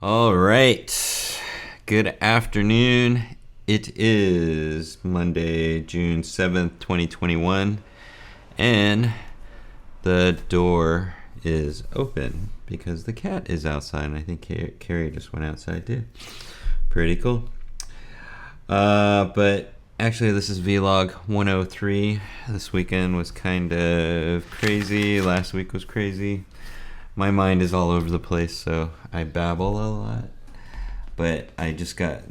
All right. Good afternoon. It is Monday, June 7th, 2021, and the door is open because the cat is outside, and I think Carrie just went outside too. Pretty cool. But actually, this is Vlog 103. This weekend was kind of crazy. Last week was crazy. My mind is all over the place, so I babble a lot. But I just got,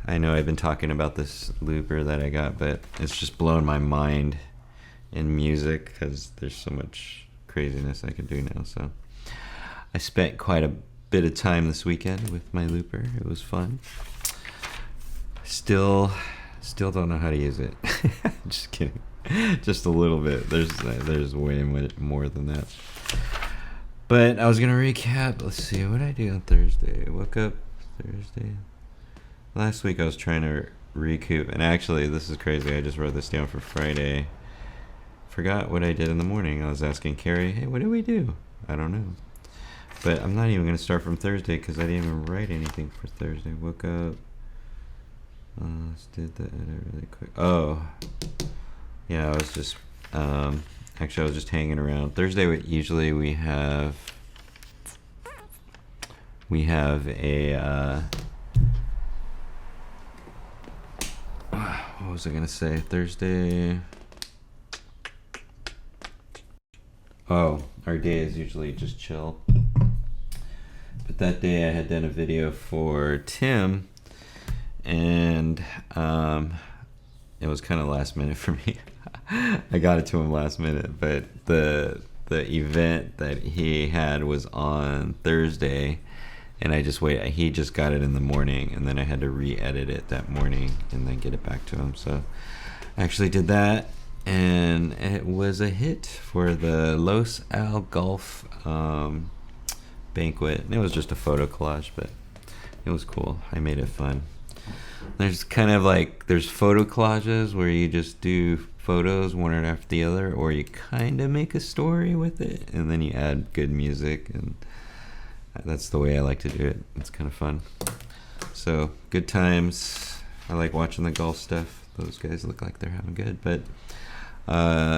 I know I've been talking about this looper that I got, but it's just blown my mind in music because there's so much craziness I can do now. So I spent quite a bit of time this weekend with my looper. It was fun. Still don't know how to use it. Just kidding. Just a little bit. There's way more than that. But I was going to recap. Let's see. What did I do on Thursday? I woke up Thursday. Last week I was trying to recoup. And actually, this is crazy. I just wrote this down for Friday. Forgot what I did in the morning. I was asking Carrie, hey, what did we do? I don't know. But I'm not even going to start from Thursday because I didn't even write anything for Thursday. Woke up. Let's do the edit really quick. Oh. Yeah, I was just... Actually, I was just hanging around. Thursday, usually we have a, what was I going to say? Thursday, our day is usually just chill. But that day I had done a video for Tim, and it was kind of last minute for me. I got it to him last minute, but the event that he had was on Thursday, and he just got it in the morning, and then I had to re-edit it that morning and then get it back to him. So I actually did that, and it was a hit for the Los Al Golf banquet. And it was just a photo collage, but it was cool. I made it fun. There's kind of there's photo collages where you just do photos one right after the other, or you kind of make a story with it and then you add good music, and that's the way I like to do it. It's kind of fun. So good times. I like watching the golf stuff. Those guys look like they're having good. But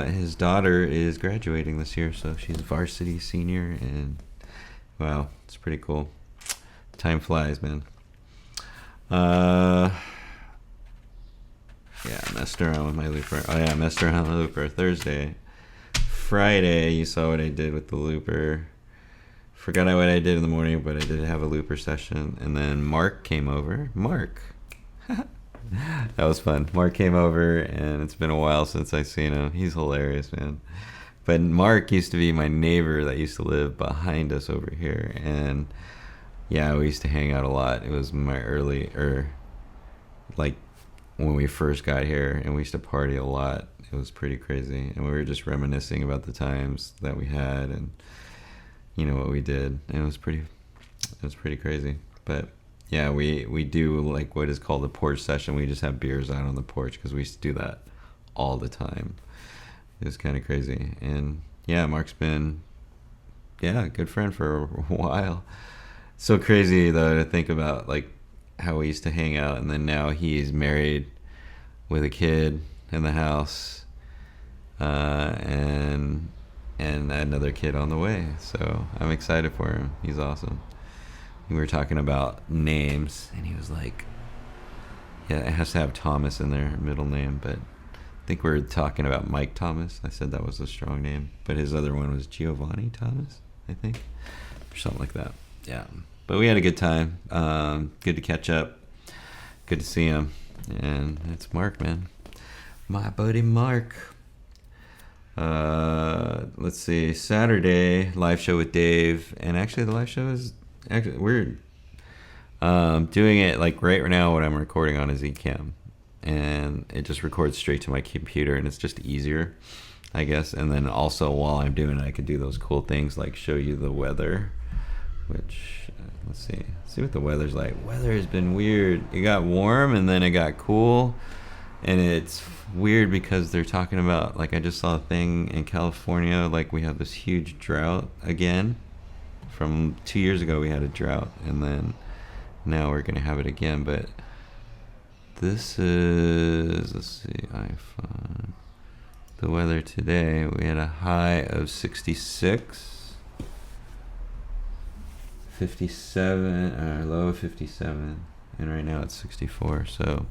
his daughter is graduating this year, so she's varsity senior, and wow, it's pretty cool. Time flies, man. Yeah, I messed around with my looper. Oh yeah, I messed around with the looper Thursday. Friday, you saw what I did with the looper. Forgot what I did in the morning, but I did have a looper session. And then Mark came over. Mark. That was fun. Mark came over, and it's been a while since I've seen him. He's hilarious, man. But Mark used to be my neighbor that used to live behind us over here. And yeah, we used to hang out a lot. It was my when we first got here, and we used to party a lot. It was pretty crazy, and we were just reminiscing about the times that we had, and what we did. And it was pretty crazy. But yeah, we do what is called a porch session. We just have beers out on the porch because we used to do that all the time. It was kind of crazy. And yeah, Mark's been a good friend for a while. So crazy though to think about how we used to hang out, and then now he's married with a kid in the house, and another kid on the way. So I'm excited for him. He's awesome. We were talking about names, and he was like, yeah, it has to have Thomas in their middle name, but I think we were talking about Mike Thomas. I said that was a strong name, but his other one was Giovanni Thomas, I think, or something like that. Yeah. But we had a good time. Good to catch up. Good to see him. And it's Mark, man. My buddy Mark. Let's see. Saturday, live show with Dave. And actually, the live show is actually weird. Doing it right now, what I'm recording on is Ecamm. And it just records straight to my computer, and it's just easier, I guess. And then also, while I'm doing it, I could do those cool things like show you the weather. Which, let's see what the weather's like. Weather has been weird. It got warm, and then it got cool. And it's weird because they're talking about, I just saw a thing in California, we have this huge drought again. From 2 years ago, we had a drought. And then now we're gonna have it again. But this is, let's see, iPhone. The weather today, we had a high of 66, 57, low of 57, and right now it's 64. So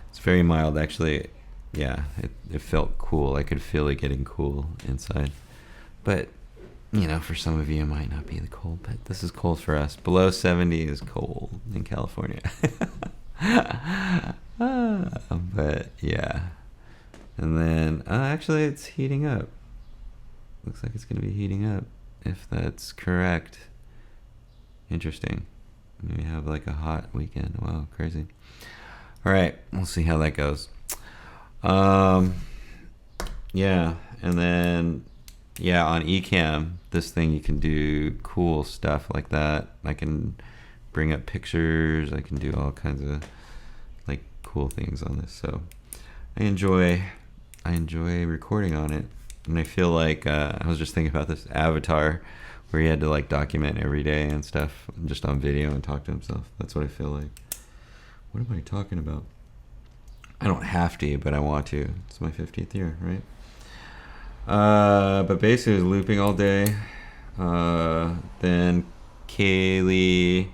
it's very mild, actually. Yeah, it felt cool. I could feel it getting cool inside. But, you know, for some of you, it might not be the cold, but this is cold for us. Below 70 is cold in California. But, yeah. And then, actually, it's heating up. Looks like it's going to be heating up, if that's correct. Interesting. We have like a hot weekend. Wow, crazy. All right, we'll see how that goes. Yeah, and then, yeah, on Ecamm, this thing, you can do cool stuff like that. I can bring up pictures. I can do all kinds of like cool things on this. So I enjoy recording on it. And I feel like I was just thinking about this Avatar, where he had to like document every day and stuff just on video and talk to himself. That's what I feel like. What am I talking about? I don't have to, but I want to. It's my 50th year, right? But basically, it was looping all day. Then Kaylee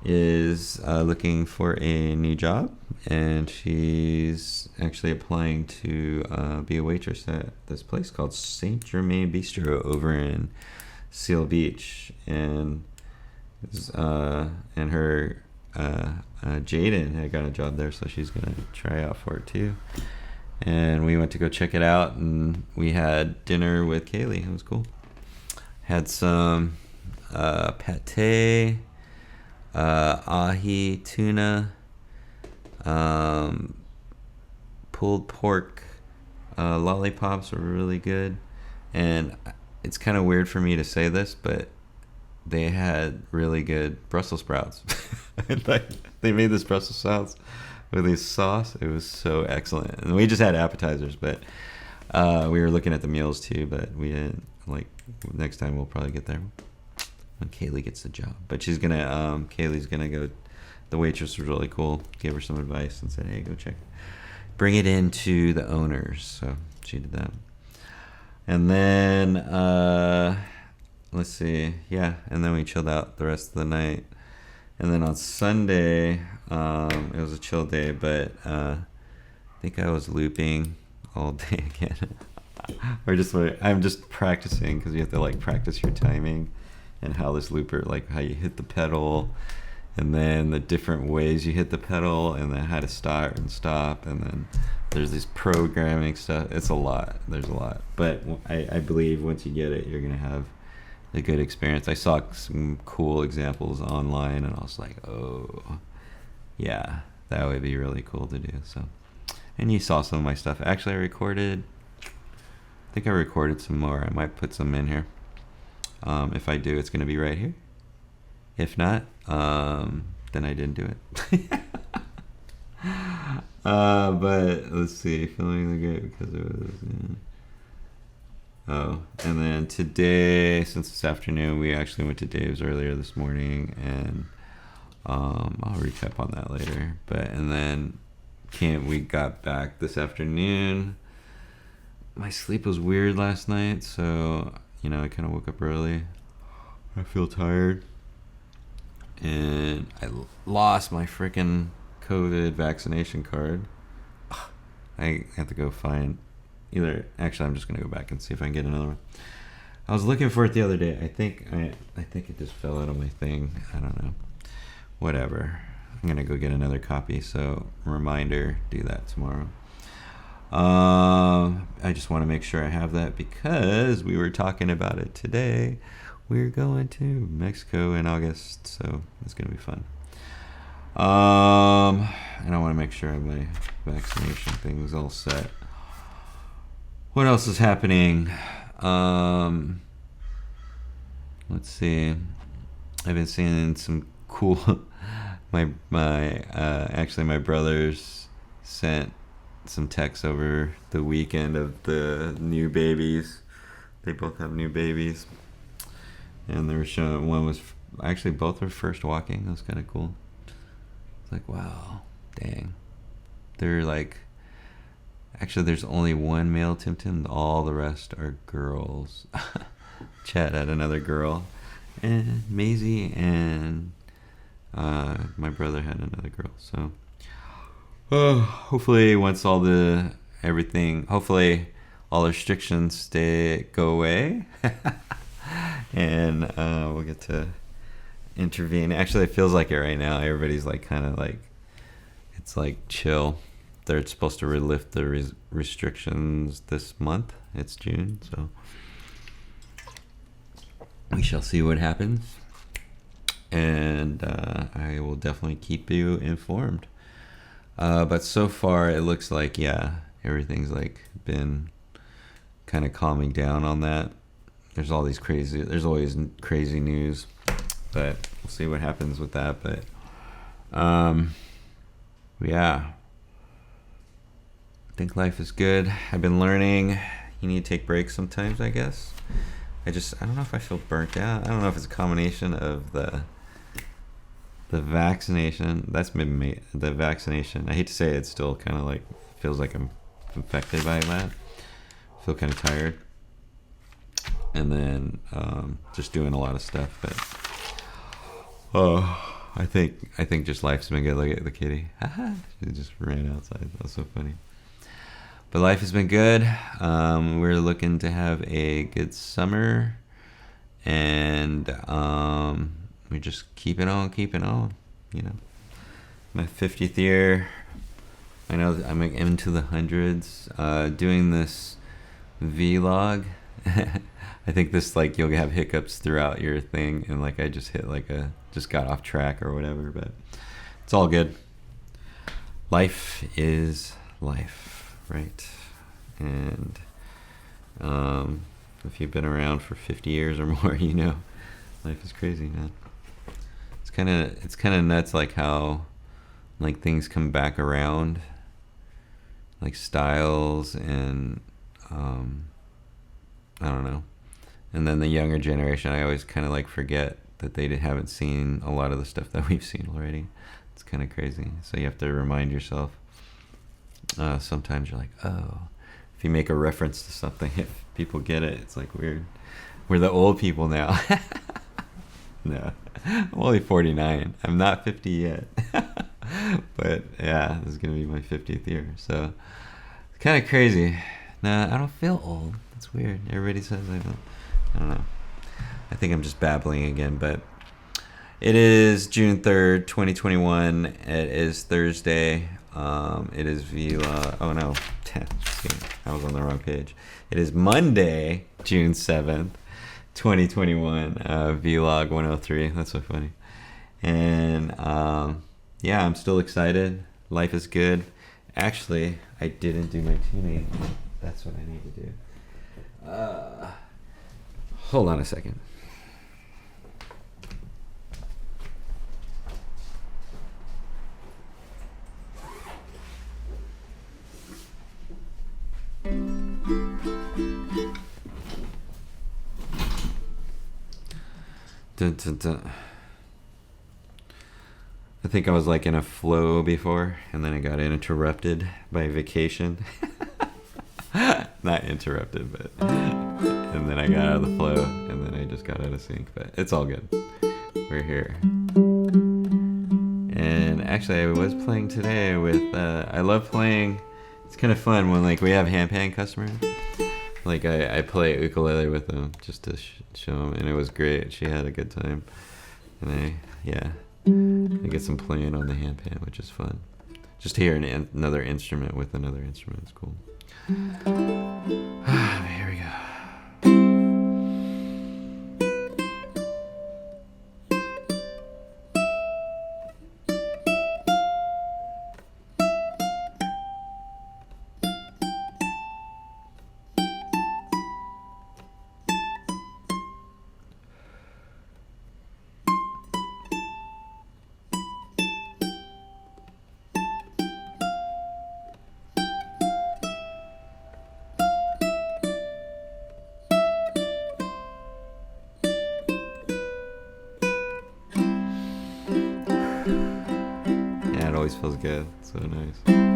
is looking for a new job, and she's actually applying to be a waitress at this place called Germain Bistro over in Seal Beach, and her Jaden had got a job there, so she's gonna try out for it too. And we went to go check it out, and we had dinner with Kaylee. It was cool. Had some pate, ahi tuna, pulled pork, lollipops were really good. And it's kind of weird for me to say this, but they had really good Brussels sprouts. Like, they made this Brussels sprouts with this sauce. It was so excellent. And we just had appetizers, but we were looking at the meals too, but we didn't, like, next time we'll probably get there when Kaylee gets the job. But she's gonna, Kaylee's gonna go, the waitress was really cool, gave her some advice and said, hey, go check, bring it in to the owners. So she did that. And then, let's see, yeah, and then we chilled out the rest of the night. And then on Sunday, it was a chill day, but I think I was looping all day again. I'm just practicing, because you have to like practice your timing and how this looper, like how you hit the pedal, and then the different ways you hit the pedal, and then how to start and stop, and then there's this programming stuff. It's a lot. There's a lot. But I believe once you get it, you're going to have a good experience. I saw some cool examples online, and I was like, oh, yeah, that would be really cool to do. So, and you saw some of my stuff. Actually, I think I recorded some more. I might put some in here. If I do, it's going to be right here. If not, then I didn't do it. But let's see, feeling the Grape because it was. Oh, and then today, since this afternoon, we actually went to Dave's earlier this morning, and I'll recap on that later. And then we got back this afternoon. My sleep was weird last night, so I kind of woke up early. I feel tired, and I lost my freaking COVID vaccination card. I have to go find. Actually, I'm just gonna go back and see if I can get another one. I was looking for it the other day. I think it just fell out of my thing. I don't know. Whatever. I'm gonna go get another copy. So reminder, do that tomorrow. I just want to make sure I have that because we were talking about it today. We're going to Mexico in August, so it's gonna be fun. And I want to make sure my vaccination thing is all set. What else is happening? Let's see. I've been seeing some cool. Actually, my brothers sent some texts over the weekend of the new babies. They both have new babies, and they were showing. One was actually both were first walking. That was kind of cool. It's like, wow, dang. They're like, actually, there's only one male Tim Tim. All the rest are girls. Chad had another girl, and Maisie and my brother had another girl. So hopefully, once all the everything, hopefully all restrictions go away, and we'll get to intervene. Actually, it feels like it right now. Everybody's like kind of like, it's like chill. They're supposed to lift the restrictions this month. It's June, so we shall see what happens. And I will definitely keep you informed. But so far, it looks like, yeah, everything's like been kind of calming down on that. There's always crazy news, but we'll see what happens with that. But yeah, I think life is good. I've been learning. You need to take breaks sometimes, I guess. I don't know if I feel burnt out. I don't know if it's a combination of the vaccination. That's maybe the vaccination. I hate to say it, it's still kind of like, feels like I'm infected by that. I feel kind of tired. And then just doing a lot of stuff. But I think just life's been good. Look at the kitty. She just ran outside. That was so funny. But life has been good. We're looking to have a good summer, and we just keep it on. You know, my 50th year. I know I'm into the hundreds. Doing this vlog. I think this, like, you'll have hiccups throughout your thing, and like I just hit just got off track or whatever. But it's all good. Life is life, right? And if you've been around for 50 years or more, you know life is crazy, man. It's kind of nuts, like how like things come back around, like styles and I don't know. And then the younger generation, I always kind of like forget that they haven't seen a lot of the stuff that we've seen already. It's kind of crazy. So you have to remind yourself. Sometimes you're like, oh, if you make a reference to something, if people get it, it's like weird. We're the old people now. No, I'm only 49. I'm not 50 yet. But yeah, this is going to be my 50th year. So it's kind of crazy. Nah, I don't feel old. That's weird. Everybody says I don't know. I think I'm just babbling again, but it is June 3rd, 2021. It is Thursday. It is vlog. Oh no, I was on the wrong page. It is Monday, June 7th, 2021. Vlog 103. That's so funny. And yeah, I'm still excited. Life is good. Actually, I didn't do my tuning. That's what I need to do. Hold on a second. Dun, dun, dun. I think I was like in a flow before, and then I got interrupted by vacation. Not interrupted, but and then I got out of the flow, and then I just got out of sync. But it's all good. We're here. And actually, I was playing today with. I love playing. It's kind of fun when like we have handpan customers. Like I play ukulele with them just to show them, and it was great. She had a good time, and I get some playing on the handpan, which is fun. Just to hear another instrument with another instrument is cool. Here we go. always feels good. So nice.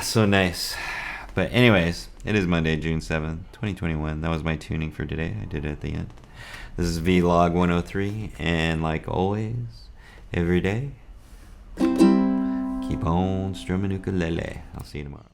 So nice. But anyways, it is Monday, June 7th, 2021. That was my tuning for today. I did it at the end. This is Vlog 103, and like always, every day, keep on strumming ukulele. I'll see you tomorrow.